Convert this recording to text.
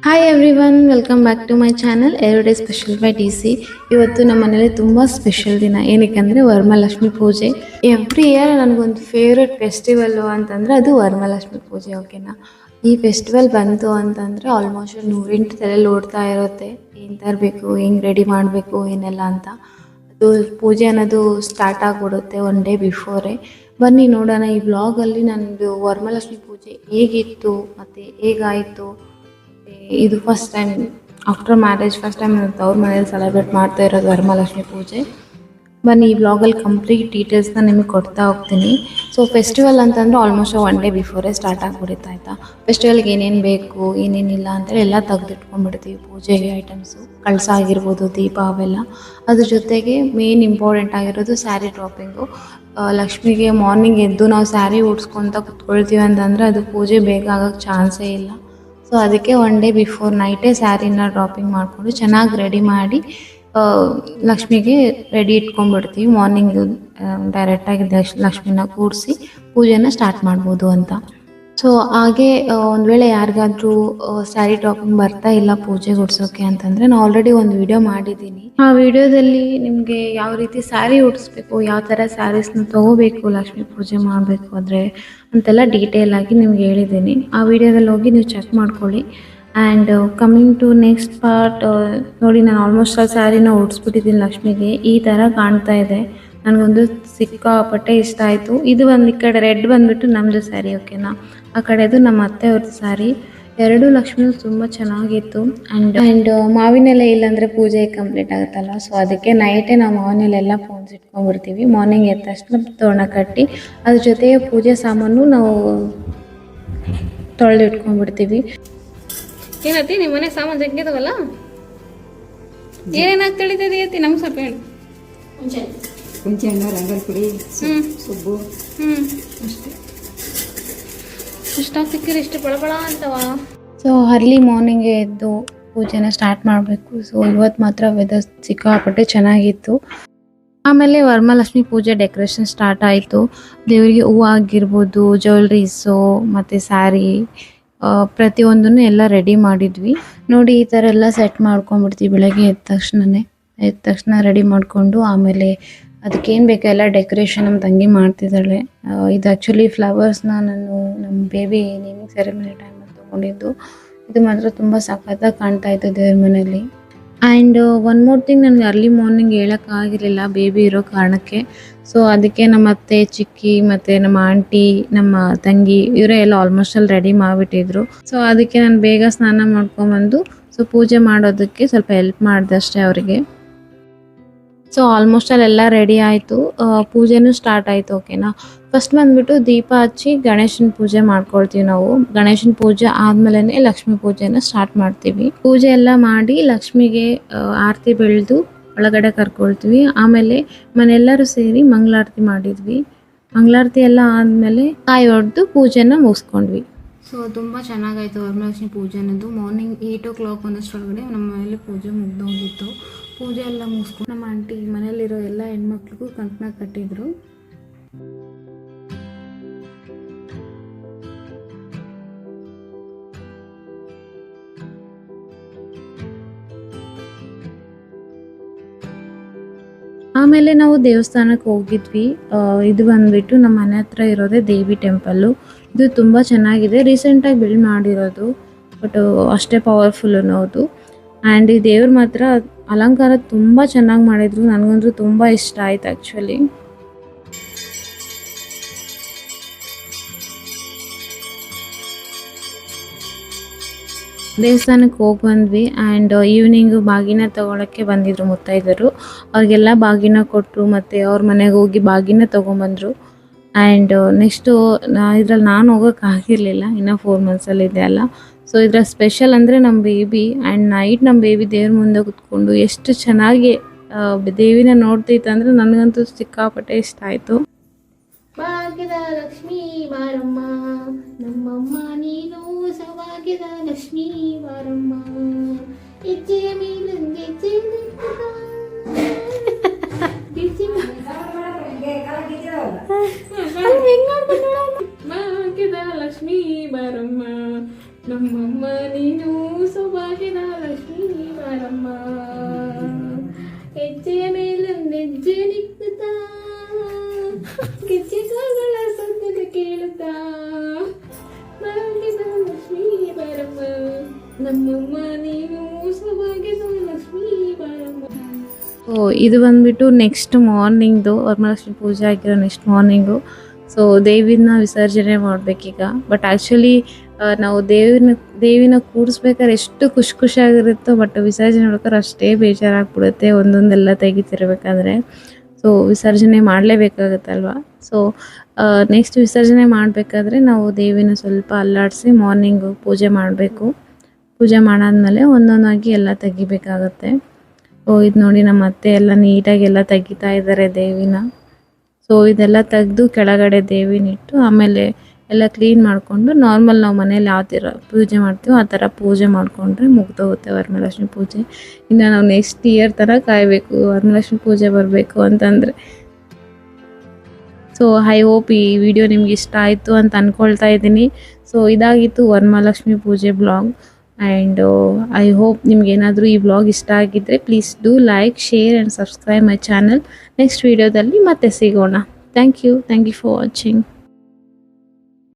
Hi everyone, welcome back to my channel everyday special by D C. ಇವತ್ತು ನಮ್ಮ ಮನೇಲಿ ತುಂಬ ಸ್ಪೆಷಲ್ ದಿನ. ಏನಕ್ಕೆ ವರಮಹಾಲಕ್ಷ್ಮಿ ಪೂಜೆ. ಎವ್ರಿ ಇಯರ್ ನನಗೊಂದು ಫೇವ್ರೆಟ್ ಫೆಸ್ಟಿವಲ್ಲು ಅಂತಂದರೆ ಅದು ವರಮಹಾಲಕ್ಷ್ಮಿ ಪೂಜೆ. ಓಕೆನಾ, ಈ ಫೆಸ್ಟಿವಲ್ ಬಂತು ಅಂತಂದರೆ ಆಲ್ಮೋಸ್ಟ್ 108 ತಲೆಯಲ್ಲಿ ಓಡ್ತಾ ಇರುತ್ತೆ. ಏನು ತರಬೇಕು, ಹೆಂಗೆ ರೆಡಿ ಮಾಡಬೇಕು, ಏನೆಲ್ಲ ಅಂತ. ಅದು ಪೂಜೆ ಅನ್ನೋದು ಸ್ಟಾರ್ಟ್ ಆಗಿಬಿಡುತ್ತೆ ಒನ್ ಡೇ ಬಿಫೋರೇ. ಬನ್ನಿ ನೋಡೋಣ ಈ ವ್ಲಾಗಲ್ಲಿ ನನ್ನದು ವರಮಹಾಲಕ್ಷ್ಮಿ ಪೂಜೆ ಹೇಗಿತ್ತು ಮತ್ತು ಹೇಗಾಯಿತು. ಇದು first time after marriage, first time ಅವ್ರ ಮನೇಲಿ ಸೆಲೆಬ್ರೇಟ್ ಮಾಡ್ತಾ ಇರೋದು ವರಮಹಾಲಕ್ಷ್ಮಿ ಪೂಜೆ. ಬನ್ನಿ ಈ ಬ್ಲಾಗಲ್ಲಿ ಕಂಪ್ಲೀಟ್ ಡೀಟೇಲ್ಸ್ನ ನಿಮಗೆ ಕೊಡ್ತಾ ಹೋಗ್ತೀನಿ. ಸೊ ಫೆಸ್ಟಿವಲ್ ಅಂತಂದರೆ ಆಲ್ಮೋಸ್ಟ್ ಒನ್ ಡೇ ಬಿಫೋರೇ ಸ್ಟಾರ್ಟ್ ಆಗಿಬಿಡುತ್ತೆ ಆಯಿತಾ. ಫೆಸ್ಟಿವಲ್ಗೆ ಏನೇನು ಬೇಕು, ಏನೇನಿಲ್ಲ ಅಂತೇಳಿ ಎಲ್ಲ ತೆಗೆದಿಟ್ಕೊಂಡ್ಬಿಡ್ತೀವಿ. ಪೂಜೆಗೆ ಐಟಮ್ಸು, ಕಳಸ ಆಗಿರ್ಬೋದು, ದೀಪ, ಅವೆಲ್ಲ. ಅದ್ರ ಜೊತೆಗೆ ಮೇನ್ ಇಂಪಾರ್ಟೆಂಟ್ ಆಗಿರೋದು ಸ್ಯಾರಿ ಡ್ರಾಪಿಂಗು. ಲಕ್ಷ್ಮಿಗೆ ಮಾರ್ನಿಂಗ್ ಎದ್ದು ನಾವು ಸ್ಯಾರಿ ಉಡ್ಸ್ಕೊತ ಕುತ್ಕೊಳ್ತೀವಿ ಅಂತಂದರೆ ಅದು ಪೂಜೆ ಬೇಗ ಆಗೋಕ್ಕೆ ಚಾನ್ಸೇ ಇಲ್ಲ. ಸೊ ಅದಕ್ಕೆ ಒನ್ ಡೇ ಬಿಫೋರ್ ನೈಟೇ ಸ್ಯಾರಿನ ಡ್ರಾಪಿಂಗ್ ಮಾಡಿಕೊಂಡು ಚೆನ್ನಾಗಿ ರೆಡಿ ಮಾಡಿ ಲಕ್ಷ್ಮಿಗೆ ರೆಡಿ ಇಟ್ಕೊಂಡ್ಬಿಡ್ತೀವಿ. ಮಾರ್ನಿಂಗ್ ಡೈರೆಕ್ಟಾಗಿ ಲಕ್ಷ್ಮಿನ ಕೂರಿಸಿ ಪೂಜೆನ ಸ್ಟಾರ್ಟ್ ಮಾಡ್ಬೋದು ಅಂತ. ಸೊ ಹಾಗೆ ಒಂದು ವೇಳೆ ಯಾರಿಗಾದ್ರೂ ಸ್ಯಾರಿ ಡ್ರಾಪಿಂಗ್ ಬರ್ತಾ ಇಲ್ಲ ಪೂಜೆಗೆ ಉಡ್ಸೋಕೆ ಅಂತಂದರೆ, ನಾನು ಆಲ್ರೆಡಿ ಒಂದು ವಿಡಿಯೋ ಮಾಡಿದ್ದೀನಿ. ಆ ವಿಡಿಯೋದಲ್ಲಿ ನಿಮಗೆ ಯಾವ ರೀತಿ ಸ್ಯಾರಿ ಉಡಿಸ್ಬೇಕು, ಯಾವ ಥರ ಸ್ಯಾರೀಸ್ನ ತೊಗೋಬೇಕು ಲಕ್ಷ್ಮಿ ಪೂಜೆ ಮಾಡಬೇಕು ಅಂದರೆ ಅಂತೆಲ್ಲ ಡೀಟೇಲ್ ಆಗಿ ನಿಮ್ಗೆ ಹೇಳಿದ್ದೀನಿ. ಆ ವಿಡಿಯೋದಲ್ಲಿ ಹೋಗಿ ನೀವು ಚೆಕ್ ಮಾಡ್ಕೊಳ್ಳಿ. And coming to next part, ನೋಡಿ ನಾನು ಆಲ್ಮೋಸ್ಟ್ ಆ ಸ್ಯಾರಿನ ಉಡಿಸ್ಬಿಟ್ಟಿದ್ದೀನಿ ಲಕ್ಷ್ಮಿಗೆ. ಈ ಥರ ಕಾಣ್ತಾ ಇದೆ. ನನಗೊಂದು ಸಿಕ್ಕಾಪಟ್ಟೆ ಇಷ್ಟ ಆಯಿತು. ಇದು ಒಂದು ಈ ಕಡೆ ರೆಡ್ ಬಂದುಬಿಟ್ಟು ನಮ್ಮದು ಸ್ಯಾರಿ, ಓಕೆನಾ. ಆ ಕಡೆದು ನಮ್ಮ ಅತ್ತೆಯವ್ರದ್ದು ಸ್ಯಾರಿ. ಎರಡೂ ಲಕ್ಷ್ಮಿ ತುಂಬ ಚೆನ್ನಾಗಿತ್ತು. ಆ್ಯಂಡ್ ಮಾವಿನೆಲೆ ಇಲ್ಲಾಂದರೆ ಪೂಜೆ ಕಂಪ್ಲೀಟ್ ಆಗುತ್ತಲ್ಲ. ಸೊ ಅದಕ್ಕೆ ನೈಟೇ ನಾವು ಮಾವಿನೆಲೆಲ್ಲ ಪೋನ್ಸ್ ಇಟ್ಕೊಂಡ್ಬಿಡ್ತೀವಿ. ಮಾರ್ನಿಂಗ್ ಎದ್ದ ತಕ್ಷಣ ತೋರಣ ಕಟ್ಟಿ ಅದ್ರ ಜೊತೆಗೆ ಪೂಜೆ ಸಾಮಾನು ನಾವು ತೊಳೆದು ಇಟ್ಕೊಂಡ್ಬಿಡ್ತೀವಿ. ಏನತ್ತಿ ನಿಮ್ಮ ಮನೆ ಸಾಮಾನು ಜಗ್ಗಿದವಲ್ಲ, ಏನೇನಾಗಿ ತಿಳಿತೈತಿ ನಮ್ಗೆ ಸ್ವಲ್ಪ ಹೇಳಿ. ಹುಂಚೆ ಹಣ್ಣು, ರಂಗೋಲಿ ಪುಡಿ, ಸೊಬ್ಬು, ಅಷ್ಟೇ. ಇಷ್ಟ ಸಿಕ್ಕಿರಿ ಇಷ್ಟು ಬಳಬಳ ಅಂತವ. ಸೊ ಅರ್ಲಿ ಮಾರ್ನಿಂಗೇ ಎದ್ದು ಪೂಜೆನ ಸ್ಟಾರ್ಟ್ ಮಾಡಬೇಕು. ಸೊ ಇವತ್ತು ಮಾತ್ರ ವೆದರ್ ಸಿಕ್ಕಾಪಟ್ಟೆ ಚೆನ್ನಾಗಿತ್ತು. ಆಮೇಲೆ ವರಮಹಾಲಕ್ಷ್ಮಿ ಪೂಜೆ ಡೆಕೋರೇಷನ್ ಸ್ಟಾರ್ಟ್ ಆಯಿತು. ದೇವರಿಗೆ ಹೂವು ಆಗಿರ್ಬೋದು, ಜ್ಯುವೆಲ್ರೀಸು ಮತ್ತು ಸ್ಯಾರಿ, ಪ್ರತಿಯೊಂದನ್ನು ಎಲ್ಲ ರೆಡಿ ಮಾಡಿದ್ವಿ. ನೋಡಿ ಈ ಥರ ಎಲ್ಲ ಸೆಟ್ ಮಾಡ್ಕೊಂಡ್ಬಿಡ್ತೀವಿ. ಬೆಳಗ್ಗೆ ಎದ್ದ ತಕ್ಷಣ ರೆಡಿ ಮಾಡಿಕೊಂಡು ಆಮೇಲೆ ಅದಕ್ಕೇನು ಬೇಕೋ ಎಲ್ಲ ಡೆಕೋರೇಷನ್ ನಮ್ಮ ತಂಗಿ ಮಾಡ್ತಿದ್ದಾಳೆ. ಇದು ಆ್ಯಕ್ಚುಲಿ ಫ್ಲವರ್ಸ್ನ ನಾನು ನಮ್ಮ ಬೇಬಿ ನೇಮಿಂಗ್ ಸೆರೆಮನಿ ಟೈಮಲ್ಲಿ ತೊಗೊಂಡಿದ್ದು. ಇದು ಮಾತ್ರ ತುಂಬ ಸಖತ್ತಾಗಿ ಕಾಣ್ತಾ ಇತ್ತು ದೇವ್ರ ಮನೆಯಲ್ಲಿ. ಆ್ಯಂಡ್ ಒನ್ ಮೋರ್ ಥಿಂಗ್, ನನಗೆ ಅರ್ಲಿ ಮಾರ್ನಿಂಗ್ ಹೇಳೋಕ್ಕಾಗಿರಲಿಲ್ಲ ಬೇಬಿ ಇರೋ ಕಾರಣಕ್ಕೆ. ಸೊ ಅದಕ್ಕೆ ನಮ್ಮ ಅತ್ತೆ, ಚಿಕ್ಕಿ ಮತ್ತು ನಮ್ಮ ಆಂಟಿ, ನಮ್ಮ ತಂಗಿ ಇವರೇ ಎಲ್ಲ ಆಲ್ಮೋಸ್ಟ್ ಅಲ್ಲಿ ರೆಡಿ ಮಾಡಿಬಿಟ್ಟಿದ್ರು. ಸೊ ಅದಕ್ಕೆ ನಾನು ಬೇಗ ಸ್ನಾನ ಮಾಡ್ಕೊಂಬಂದು ಸೊ ಪೂಜೆ ಮಾಡೋದಕ್ಕೆ ಸ್ವಲ್ಪ ಹೆಲ್ಪ್ ಮಾಡಿದೆ ಅಷ್ಟೇ ಅವರಿಗೆ. ಸೊ ಆಲ್ಮೋಸ್ಟ್ ಅಲ್ಲೆಲ್ಲ ರೆಡಿ ಆಯಿತು. ಪೂಜೆನೂ ಸ್ಟಾರ್ಟ್ ಆಯಿತು, ಓಕೆನಾ. ಫಸ್ಟ್ ಬಂದುಬಿಟ್ಟು ದೀಪ ಹಚ್ಚಿ ಗಣೇಶನ ಪೂಜೆ ಮಾಡ್ಕೊಳ್ತೀವಿ ನಾವು. ಗಣೇಶನ ಪೂಜೆ ಆದಮೇಲೆ ಲಕ್ಷ್ಮೀ ಪೂಜೆನ ಸ್ಟಾರ್ಟ್ ಮಾಡ್ತೀವಿ. ಪೂಜೆ ಎಲ್ಲ ಮಾಡಿ ಲಕ್ಷ್ಮಿಗೆ ಆರತಿ ಬೆಳೆದು ಒಳಗಡೆ ಕರ್ಕೊಳ್ತೀವಿ. ಆಮೇಲೆ ಮನೆಲ್ಲರೂ ಸೇರಿ ಮಂಗಳಾರತಿ ಮಾಡಿದ್ವಿ. ಮಂಗಳಾರತಿ ಎಲ್ಲ ಆದಮೇಲೆ ಕಾಯಿ ಹೊಡೆದು ಪೂಜೆನ ಮುಗಿಸ್ಕೊಂಡ್ವಿ. ಸೊ ತುಂಬ ಚೆನ್ನಾಗಾಯಿತು ವರಮಹಾಲಕ್ಷ್ಮಿ ಪೂಜೆ ಅನ್ನೋದು. ಮಾರ್ನಿಂಗ್ 8 o'clock ಒಂದಷ್ಟರೊಳಗಡೆ ನಮ್ಮ ಮನೇಲಿ ಪೂಜೆ ಮುಗ್ದೋಗಿತ್ತು. ಪೂಜೆ ಎಲ್ಲ ಮುಗಿಸ್ಕೊಂಡು ನಮ್ಮ ಆಂಟಿ ಮನೇಲಿರೋ ಎಲ್ಲ ಹೆಣ್ಮಕ್ಳಿಗೂ ಕಂಕಣ ಕಟ್ಟಿದ್ರು. ಆಮೇಲೆ ನಾವು ದೇವಸ್ಥಾನಕ್ಕೆ ಹೋಗಿದ್ವಿ. ಇದು ಬಂದುಬಿಟ್ಟು ನಮ್ಮ ಮನೆ ಹತ್ರ ಇರೋದೇ ದೇವಿ ಟೆಂಪಲ್ಲು. ಇದು ತುಂಬ ಚೆನ್ನಾಗಿದೆ, ರೀಸೆಂಟಾಗಿ ಬಿಲ್ಡ್ ಮಾಡಿರೋದು, ಬಟ್ ಅಷ್ಟೇ ಪವರ್ಫುಲ್ಲು ಅನ್ನೋದು. ಆ್ಯಂಡ್ ಈ ದೇವ್ರು ಮಾತ್ರ ಅಲಂಕಾರ ತುಂಬ ಚೆನ್ನಾಗಿ ಮಾಡಿದರು. ನನಗಂತೂ ತುಂಬ ಇಷ್ಟ ಆಯ್ತು ಆ್ಯಕ್ಚುಲಿ. ದೇವಸ್ಥಾನಕ್ಕೆ ಹೋಗಿ ಬಂದ್ವಿ. ಆ್ಯಂಡ್ ಈವ್ನಿಂಗು ಬಾಗಿನ ತೊಗೊಳಕ್ಕೆ ಬಂದಿದ್ರು ಮುತ್ತೈದರು. ಅವ್ರಿಗೆಲ್ಲ ಬಾಗಿನ ಕೊಟ್ಟರು ಮತ್ತು ಅವ್ರ ಮನೆಗೆ ಹೋಗಿ ಬಾಗಿನ ತೊಗೊಂಬಂದರು. ಆ್ಯಂಡ್ ನೆಕ್ಸ್ಟು ಇದ್ರಲ್ಲಿ ನಾನು ಹೋಗೋಕ್ಕಾಗಿರಲಿಲ್ಲ, ಇನ್ನೂ 4 monthsಲ್ಲಿದೆ ಅಲ್ಲ. ಸೊ ಇದರ ಸ್ಪೆಷಲ್ ಅಂದರೆ ನಮ್ಮ ಬೇಬಿ. ಆ್ಯಂಡ್ ನೈಟ್ ನಮ್ಮ ಬೇಬಿ ದೇವ್ರ ಮುಂದೆ ಕೂತ್ಕೊಂಡು ಎಷ್ಟು ಚೆನ್ನಾಗಿ ದೇವಿನ ನೋಡ್ತೈತೆ ಅಂದರೆ ನನಗಂತೂ ಸಿಕ್ಕಾಪಟ್ಟೆ ಇಷ್ಟ ಆಯಿತು. ಭಾಗ್ಯದ ಲಕ್ಷ್ಮೀ ಬಾರಮ್ಮ ನಮ್ಮಮ್ಮ ನೀನು, ಸೌಭಾಗ್ಯದ ಲಕ್ಷ್ಮೀ ಬಾರಮ್ಮ, ಹೆಜ್ಜೆಯ ಮೇಲೊಂದು ಹೆಜ್ಜೆ ಭಾಗ್ಯದ ಲಕ್ಷ್ಮೀ ಬಾರಮ್ಮ ನಮ್ಮಮ್ಮ ನೀನು ಸೌಭಾಗ್ಯದ ಲಕ್ಷ್ಮೀ ಬಾರಮ್ಮ, ಹೆಜ್ಜೆಯ ಮೇಲೊಂದು ಹೆಜ್ಜೆ ನಿಕ್ಕುತ್ತಾ, ಗೆಜ್ಜೆ ಕಾಗಳ ಸದ್ದದ ಕೇಳುತ್ತಾ, ಭಾಗ್ಯದ ಲಕ್ಷ್ಮೀ ಬಾರಮ್ಮ, ನಮ್ಮಮ್ಮ ನೀನು ಸೌಭಾಗ್ಯದ ಲಕ್ಷ್ಮೀ ಬಾರಮ್ಮ. ಸೊ ಇದು ಬಂದ್ಬಿಟ್ಟು ನೆಕ್ಸ್ಟ್ ಮಾರ್ನಿಂಗ್ದು ವರಮಹಾಲಕ್ಷ್ಮಿ ಪೂಜೆ ಆಗಿರೋ ನೆಕ್ಸ್ಟ್ ಮಾರ್ನಿಂಗು. ಸೊ ದೇವಿನ ವಿಸರ್ಜನೆ ಮಾಡಬೇಕೀಗ. ಬಟ್ ಆ್ಯಕ್ಚುಲಿ ನಾವು ದೇವಿನ ಕೂಡಿಸ್ಬೇಕಾದ್ರೆ ಎಷ್ಟು ಖುಷಿಯಾಗಿರುತ್ತೋ, ಬಟ್ ವಿಸರ್ಜನೆ ಮಾಡ್ಬೇಕಾದ್ರೆ ಅಷ್ಟೇ ಬೇಜಾರಾಗ್ಬಿಡುತ್ತೆ ಒಂದೊಂದೆಲ್ಲ ತೆಗಿತಿರ್ಬೇಕಾದ್ರೆ. ಸೊ ವಿಸರ್ಜನೆ ಮಾಡಲೇಬೇಕಾಗತ್ತಲ್ವ. ಸೊ ನೆಕ್ಸ್ಟ್ ವಿಸರ್ಜನೆ ಮಾಡಬೇಕಾದ್ರೆ ನಾವು ದೇವಿನ ಸ್ವಲ್ಪ ಅಲ್ಲಾಡಿಸಿ ಮಾರ್ನಿಂಗು ಪೂಜೆ ಮಾಡಬೇಕು. ಪೂಜೆ ಮಾಡಾದ್ಮೇಲೆ ಒಂದೊಂದಾಗಿ ಎಲ್ಲ ತೆಗಿಬೇಕಾಗತ್ತೆ. ಸೊ ಇದು ನೋಡಿ ನಮ್ಮ ಅತ್ತೆ ಎಲ್ಲ ನೀಟಾಗಿ ಎಲ್ಲ ತೆಗಿತಾ ಇದ್ದಾರೆ ದೇವಿನ. ಸೊ ಇದೆಲ್ಲ ತೆಗೆದು ಕೆಳಗಡೆ ದೇವಿನಿಟ್ಟು ಆಮೇಲೆ ಎಲ್ಲ ಕ್ಲೀನ್ ಮಾಡಿಕೊಂಡು ನಾರ್ಮಲ್ ನಾವು ಮನೇಲಿ ಯಾವ ಥರ ಪೂಜೆ ಮಾಡ್ತೀವೋ ಆ ಥರ ಪೂಜೆ ಮಾಡಿಕೊಂಡ್ರೆ ಮುಗ್ದೋಗುತ್ತೆ ವರಮಹಾಲಕ್ಷ್ಮಿ ಪೂಜೆ. ಇನ್ನು ನಾವು ನೆಕ್ಸ್ಟ್ ಇಯರ್ ಥರ ಕಾಯಬೇಕು ವರಮಹಾಲಕ್ಷ್ಮಿ ಪೂಜೆ ಬರಬೇಕು ಅಂತಂದರೆ. ಸೊ ಐ ಹೋಪ್ ಈ ವಿಡಿಯೋ ನಿಮ್ಗೆ ಇಷ್ಟ ಆಯಿತು ಅಂತ ಅಂದ್ಕೊಳ್ತಾ ಇದ್ದೀನಿ. ಸೊ ಇದಾಗಿತ್ತು ವರಮಹಾಲಕ್ಷ್ಮಿ ಪೂಜೆ ಬ್ಲಾಗ್. ಆ್ಯಂಡ್ ಐ ಹೋಪ್ ನಿಮ್ಗೇನಾದರೂ ಈ ಬ್ಲಾಗ್ ಇಷ್ಟ ಆಗಿದ್ದರೆ please do like, share and subscribe my channel. Next ವೀಡಿಯೋದಲ್ಲಿ ಮತ್ತೆ ಸಿಗೋಣ. Thank you for watching.